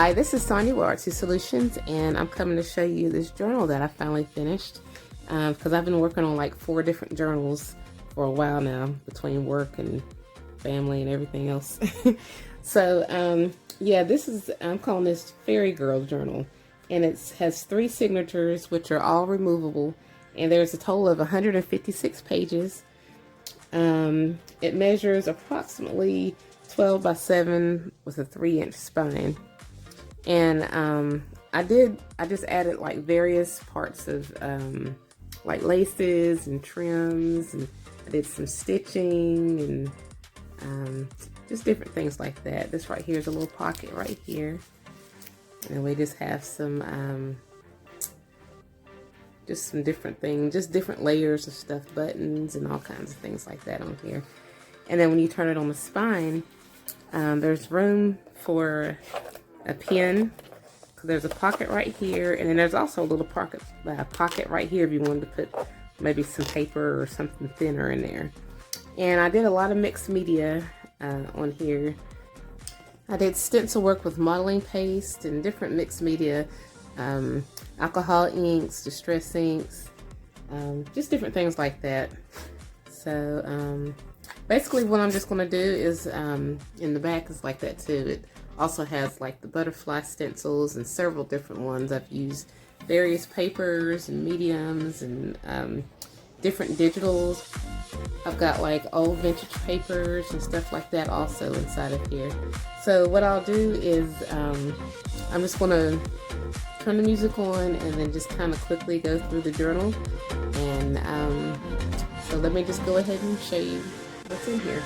Hi, this is Sonia with Artsy Solutions, and I'm coming to show you this journal that I finally finished because I've been working on like 4 different journals for a while now, between work and family and everything else. So yeah, I'm calling this Fairy Girl journal, and it has 3 signatures which are all removable, and there's a total of 156 pages. It measures approximately 12 by 7 with a 3-inch spine. And I just added like various parts of like laces and trims, and I did some stitching and just different things like that. This right here is a little pocket right here, and we just have some just some different things, just different layers of stuff, buttons and all kinds of things like that on here. And then when you turn it on the spine, there's room for a pen. There's a pocket right here, and then there's also a little pocket right here if you wanted to put maybe some paper or something thinner in there. And I did a lot of mixed media on here. I did stencil work with modeling paste and different mixed media, alcohol inks, distress inks, just different things like that. So basically what I'm just going to do is, in the back is like that too. It also has like the butterfly stencils and several different ones. I've used various papers and mediums and different digitals. I've got like old vintage papers and stuff like that also inside of here. So what I'll do is I'm just going to turn the music on and then just kind of quickly go through the journal. And so let me just go ahead and show you what's in here.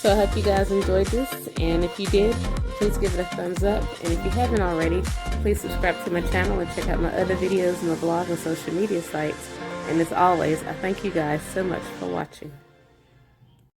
So I hope you guys enjoyed this, and if you did, please give it a thumbs up. And if you haven't already, please subscribe to my channel and check out my other videos and my blog and social media sites. And as always, I thank you guys so much for watching.